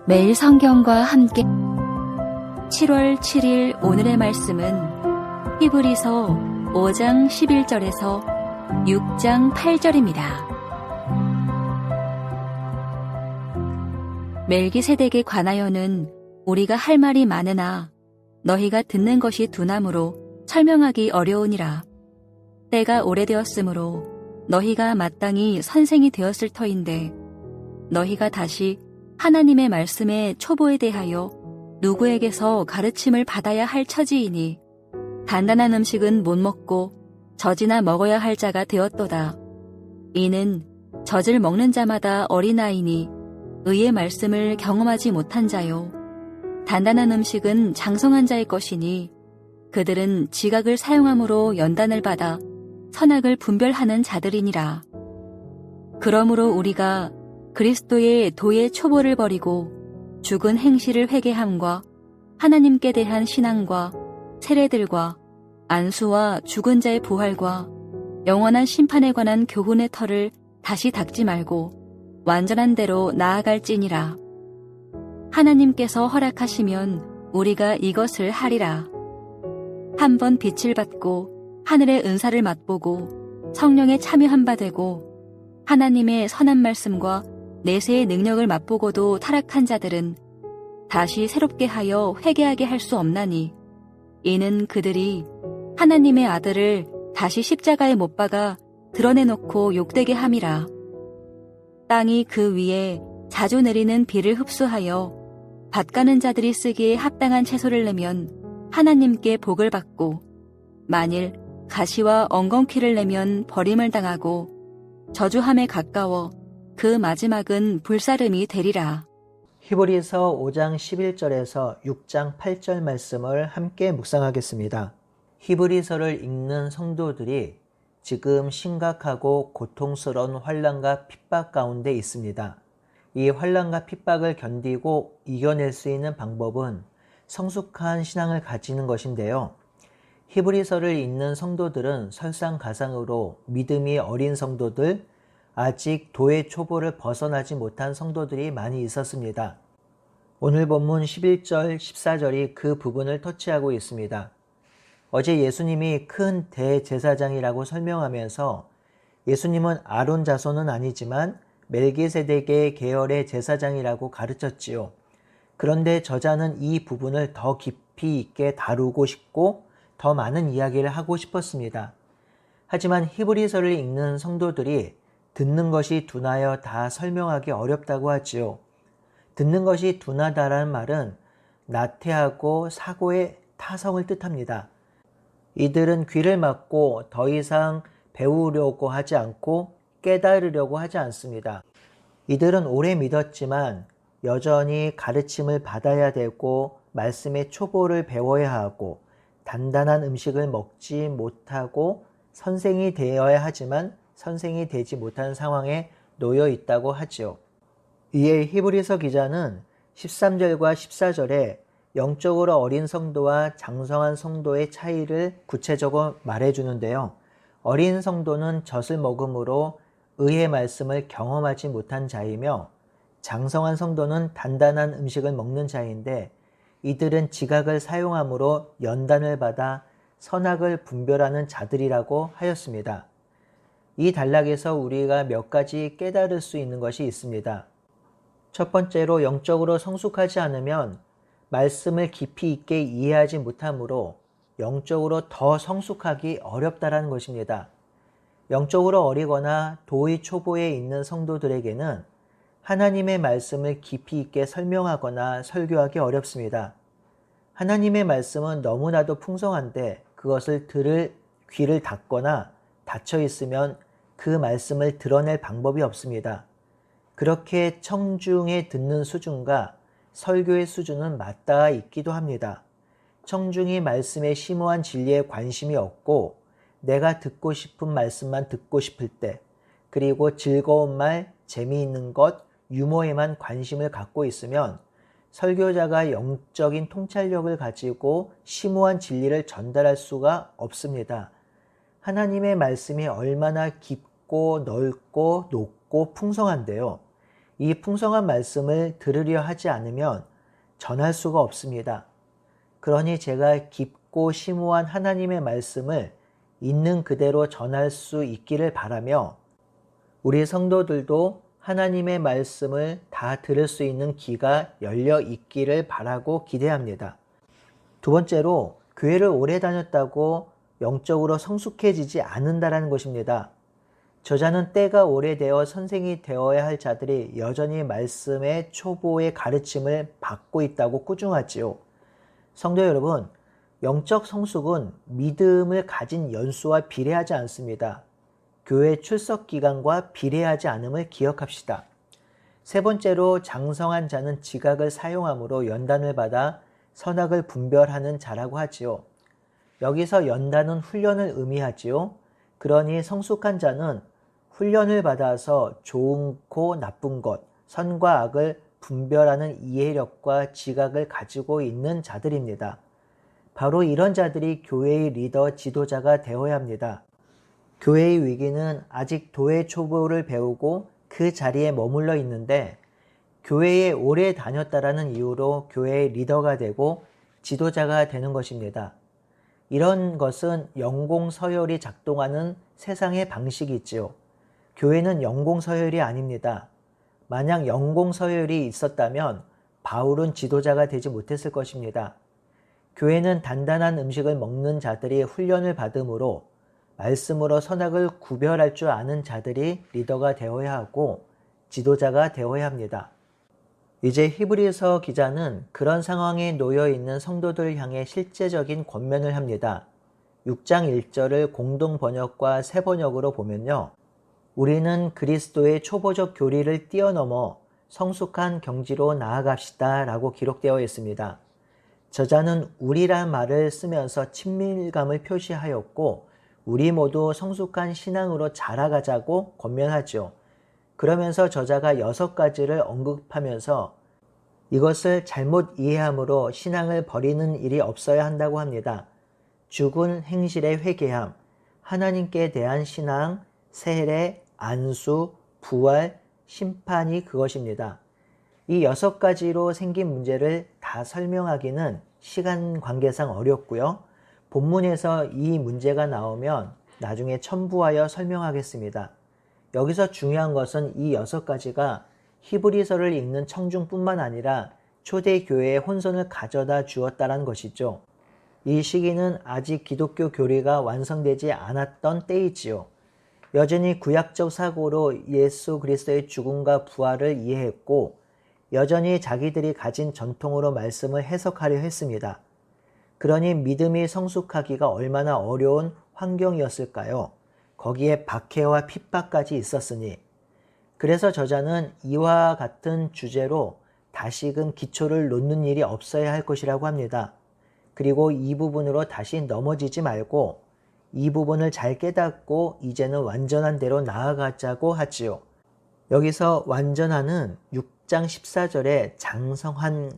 매일 성경과 함께 7월 7일 오늘의 말씀은 히브리서 5장 11절에서 6장 8절입니다. 멜기세덱에 관하여는 우리가 할 말이 많으나 너희가 듣는 것이 둔함으로 설명하기 어려우니라. 때가 오래되었으므로 너희가 마땅히 선생이 되었을 터인데 너희가 다시 하나님의 말씀의 초보에 대하여 누구에게서 가르침을 받아야 할 처지이니 단단한 음식은 못 먹고 젖이나 먹어야 할 자가 되었도다. 이는 젖을 먹는 자마다 어린아이니 의의 말씀을 경험하지 못한 자요. 단단한 음식은 장성한 자의 것이니 그들은 지각을 사용함으로 연단을 받아 선악을 분별하는 자들이니라. 그러므로 우리가 그리스도의 도의 초보를 버리고 죽은 행실을 회개함과 하나님께 대한 신앙과 세례들과 안수와 죽은 자의 부활과 영원한 심판에 관한 교훈의 터를 다시 닦지 말고 완전한 대로 나아갈지니라. 하나님께서 허락하시면 우리가 이것을 하리라. 한번 빛을 받고 하늘의 은사를 맛보고 성령에 참여한 바 되고 하나님의 선한 말씀과 내세의 능력을 맛보고도 타락한 자들은 다시 새롭게 하여 회개하게 할 수 없나니 이는 그들이 하나님의 아들을 다시 십자가에 못 박아 드러내놓고 욕되게 함이라. 땅이 그 위에 자주 내리는 비를 흡수하여 밭 가는 자들이 쓰기에 합당한 채소를 내면 하나님께 복을 받고 만일 가시와 엉겅퀴를 내면 버림을 당하고 저주함에 가까워 그 마지막은 불사름이 되리라. 히브리서 5장 11절에서 6장 8절 말씀을 함께 묵상하겠습니다. 히브리서를 읽는 성도들이 지금 심각하고 고통스러운 환난과 핍박 가운데 있습니다. 이 환난과 핍박을 견디고 이겨낼 수 있는 방법은 성숙한 신앙을 가지는 것인데요. 히브리서를 읽는 성도들은 설상가상으로 믿음이 어린 성도들, 아직 도의 초보를 벗어나지 못한 성도들이 많이 있었습니다. 오늘 본문 11절, 14절이 그 부분을 터치하고 있습니다. 어제 예수님이 큰 대제사장이라고 설명하면서 예수님은 아론 자손은 아니지만 멜기세덱의 계열의 제사장이라고 가르쳤지요. 그런데 저자는 이 부분을 더 깊이 있게 다루고 싶고 더 많은 이야기를 하고 싶었습니다. 하지만 히브리서를 읽는 성도들이 듣는 것이 둔하여 다 설명하기 어렵다고 하지요. 듣는 것이 둔하다라는 말은 나태하고 사고의 타성을 뜻합니다. 이들은 귀를 막고 더 이상 배우려고 하지 않고 깨달으려고 하지 않습니다. 이들은 오래 믿었지만 여전히 가르침을 받아야 되고 말씀의 초보를 배워야 하고 단단한 음식을 먹지 못하고 선생이 되어야 하지만 선생이 되지 못한 상황에 놓여 있다고 하지요. 이에 히브리서 기자는 13절과 14절에 영적으로 어린 성도와 장성한 성도의 차이를 구체적으로 말해주는데요. 어린 성도는 젖을 먹음으로 의의 말씀을 경험하지 못한 자이며 장성한 성도는 단단한 음식을 먹는 자인데 이들은 지각을 사용함으로 연단을 받아 선악을 분별하는 자들이라고 하였습니다. 이 단락에서 우리가 몇 가지 깨달을 수 있는 것이 있습니다. 첫 번째로 영적으로 성숙하지 않으면 말씀을 깊이 있게 이해하지 못하므로 영적으로 더 성숙하기 어렵다는 것입니다. 영적으로 어리거나 도의 초보에 있는 성도들에게는 하나님의 말씀을 깊이 있게 설명하거나 설교하기 어렵습니다. 하나님의 말씀은 너무나도 풍성한데 그것을 들을 귀를 닫거나 닫혀 있으면 그 말씀을 드러낼 방법이 없습니다. 그렇게 청중에 듣는 수준과 설교의 수준은 맞닿아 있기도 합니다. 청중이 말씀의 심오한 진리에 관심이 없고 내가 듣고 싶은 말씀만 듣고 싶을 때 그리고 즐거운 말, 재미있는 것, 유머에만 관심을 갖고 있으면 설교자가 영적인 통찰력을 가지고 심오한 진리를 전달할 수가 없습니다. 하나님의 말씀이 얼마나 깊고 넓고 높고 풍성한데요. 이 풍성한 말씀을 들으려 하지 않으면 전할 수가 없습니다. 그러니 제가 깊고 심오한 하나님의 말씀을 있는 그대로 전할 수 있기를 바라며 우리 성도들도 하나님의 말씀을 다 들을 수 있는 귀가 열려 있기를 바라고 기대합니다. 두 번째로 교회를 오래 다녔다고 영적으로 성숙해지지 않는다라는 것입니다. 저자는 때가 오래되어 선생이 되어야 할 자들이 여전히 말씀의 초보의 가르침을 받고 있다고 꾸중하지요. 성도 여러분, 영적 성숙은 믿음을 가진 연수와 비례하지 않습니다. 교회 출석 기간과 비례하지 않음을 기억합시다. 세 번째로 장성한 자는 지각을 사용함으로 연단을 받아 선악을 분별하는 자라고 하지요. 여기서 연단은 훈련을 의미하지요. 그러니 성숙한 자는 훈련을 받아서 좋고 나쁜 것, 선과 악을 분별하는 이해력과 지각을 가지고 있는 자들입니다. 바로 이런 자들이 교회의 리더, 지도자가 되어야 합니다. 교회의 위기는 아직 도회 초보를 배우고 그 자리에 머물러 있는데 교회에 오래 다녔다라는 이유로 교회의 리더가 되고 지도자가 되는 것입니다. 이런 것은 영공서열이 작동하는 세상의 방식이지요. 교회는 영공서열이 아닙니다. 만약 영공서열이 있었다면 바울은 지도자가 되지 못했을 것입니다. 교회는 단단한 음식을 먹는 자들이 훈련을 받음으로 말씀으로 선악을 구별할 줄 아는 자들이 리더가 되어야 하고 지도자가 되어야 합니다. 이제 히브리서 기자는 그런 상황에 놓여 있는 성도들 향해 실제적인 권면을 합니다. 6장 1절을 공동 번역과 새 번역으로 보면요. 우리는 그리스도의 초보적 교리를 뛰어넘어 성숙한 경지로 나아갑시다 라고 기록되어 있습니다. 저자는 우리란 말을 쓰면서 친밀감을 표시하였고 우리 모두 성숙한 신앙으로 자라가자고 권면하죠. 그러면서 저자가 6가지를 언급하면서 이것을 잘못 이해함으로 신앙을 버리는 일이 없어야 한다고 합니다. 죽은 행실의 회개함, 하나님께 대한 신앙, 세례, 안수, 부활, 심판이 그것입니다. 이 6가지로 생긴 문제를 다 설명하기는 시간 관계상 어렵고요. 본문에서 이 문제가 나오면 나중에 첨부하여 설명하겠습니다. 여기서 중요한 것은 이 6가지가 히브리서를 읽는 청중뿐만 아니라 초대교회의 혼선을 가져다 주었다는 것이죠. 이 시기는 아직 기독교 교리가 완성되지 않았던 때이지요. 여전히 구약적 사고로 예수 그리스도의 죽음과 부활을 이해했고 여전히 자기들이 가진 전통으로 말씀을 해석하려 했습니다. 그러니 믿음이 성숙하기가 얼마나 어려운 환경이었을까요? 거기에 박해와 핍박까지 있었으니. 그래서 저자는 이와 같은 주제로 다시금 기초를 놓는 일이 없어야 할 것이라고 합니다. 그리고 이 부분으로 다시 넘어지지 말고 이 부분을 잘 깨닫고 이제는 완전한 대로 나아가자고 하지요. 여기서 완전한은 6장 14절에 장성한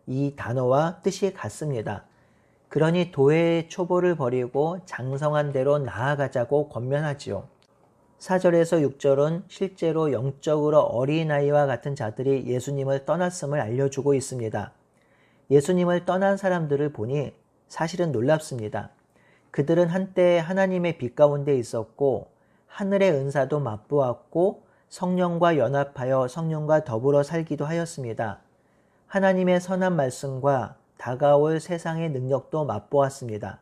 이 단어와 뜻이 같습니다. 그러니 도회의 초보를 버리고 장성한 대로 나아가자고 권면하지요. 4절에서 6절은 실제로 영적으로 어린아이와 같은 자들이 예수님을 떠났음을 알려주고 있습니다. 예수님을 떠난 사람들을 보니 사실은 놀랍습니다. 그들은 한때 하나님의 빛 가운데 있었고 하늘의 은사도 맛보았고 성령과 연합하여 성령과 더불어 살기도 하였습니다. 하나님의 선한 말씀과 다가올 세상의 능력도 맛보았습니다.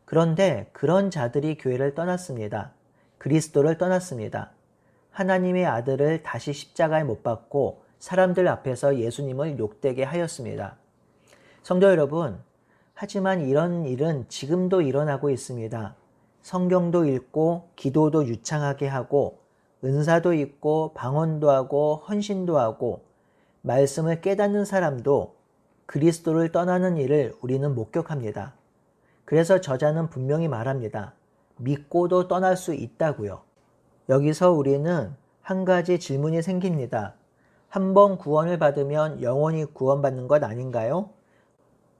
그런데 그런 자들이 교회를 떠났습니다. 그리스도를 떠났습니다. 하나님의 아들을 다시 십자가에 못 박고 사람들 앞에서 예수님을 욕되게 하였습니다. 성도 여러분, 하지만 이런 일은 지금도 일어나고 있습니다. 성경도 읽고 기도도 유창하게 하고 은사도 있고 방언도 하고 헌신도 하고 말씀을 깨닫는 사람도 그리스도를 떠나는 일을 우리는 목격합니다. 그래서 저자는 분명히 말합니다. 믿고도 떠날 수 있다고요. 여기서 우리는 한 가지 질문이 생깁니다. 한 번 구원을 받으면 영원히 구원받는 것 아닌가요?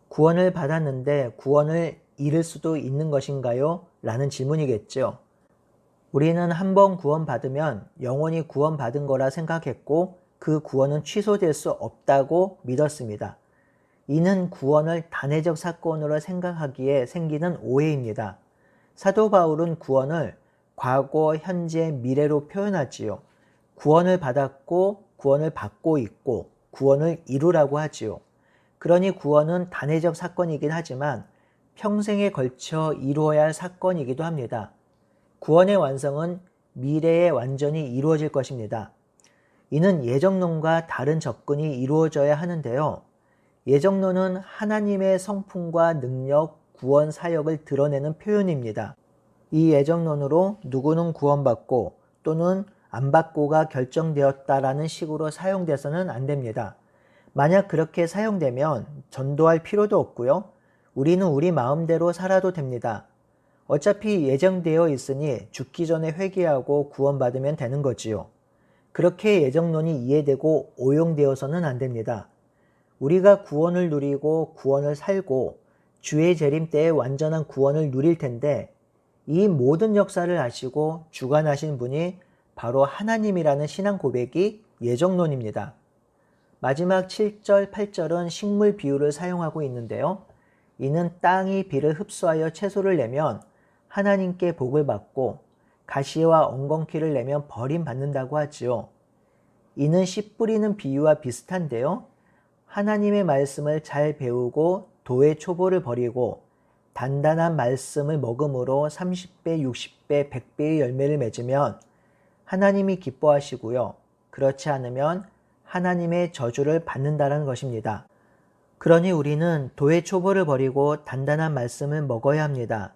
구원을 받았는데 구원을 잃을 수도 있는 것인가요? 라는 질문이겠죠. 우리는 한 번 구원받으면 영원히 구원받은 거라 생각했고 그 구원은 취소될 수 없다고 믿었습니다. 이는 구원을 단회적 사건으로 생각하기에 생기는 오해입니다. 사도 바울은 구원을 과거, 현재, 미래로 표현하지요. 구원을 받았고 구원을 받고 있고 구원을 이루라고 하지요. 그러니 구원은 단회적 사건이긴 하지만 평생에 걸쳐 이루어야 할 사건이기도 합니다. 구원의 완성은 미래에 완전히 이루어질 것입니다. 이는 예정론과 다른 접근이 이루어져야 하는데요. 예정론은 하나님의 성품과 능력, 구원 사역을 드러내는 표현입니다. 이 예정론으로 누구는 구원받고 또는 안 받고가 결정되었다라는 식으로 사용돼서는 안 됩니다. 만약 그렇게 사용되면 전도할 필요도 없고요. 우리는 우리 마음대로 살아도 됩니다. 어차피 예정되어 있으니 죽기 전에 회개하고 구원받으면 되는 거지요. 그렇게 예정론이 이해되고 오용되어서는 안 됩니다. 우리가 구원을 누리고 구원을 살고 주의 재림 때에 완전한 구원을 누릴 텐데 이 모든 역사를 아시고 주관하신 분이 바로 하나님이라는 신앙 고백이 예정론입니다. 마지막 7절, 8절은 식물 비유를 사용하고 있는데요. 이는 땅이 비를 흡수하여 채소를 내면 하나님께 복을 받고 가시와 엉겅퀴를 내면 버림받는다고 하지요. 이는 씨 뿌리는 비유와 비슷한데요. 하나님의 말씀을 잘 배우고 도의 초보를 버리고 단단한 말씀을 먹음으로 30배, 60배, 100배의 열매를 맺으면 하나님이 기뻐하시고요. 그렇지 않으면 하나님의 저주를 받는다는 것입니다. 그러니 우리는 도의 초보를 버리고 단단한 말씀을 먹어야 합니다.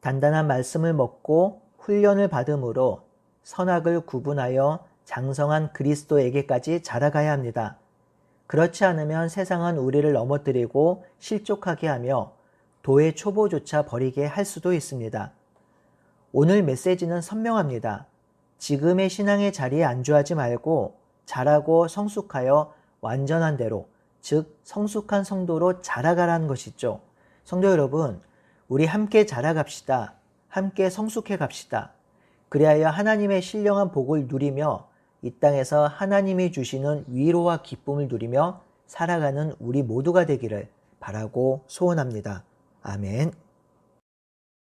단단한 말씀을 먹고 훈련을 받음으로 선악을 구분하여 장성한 그리스도에게까지 자라가야 합니다. 그렇지 않으면 세상은 우리를 넘어뜨리고 실족하게 하며 도의 초보조차 버리게 할 수도 있습니다. 오늘 메시지는 선명합니다. 지금의 신앙의 자리에 안주하지 말고 자라고 성숙하여 완전한 대로, 즉 성숙한 성도로 자라가라는 것이죠. 성도 여러분, 우리 함께 자라갑시다. 함께 성숙해 갑시다. 그리하여 하나님의 신령한 복을 누리며 이 땅에서 하나님이 주시는 위로와 기쁨을 누리며 살아가는 우리 모두가 되기를 바라고 소원합니다. 아멘.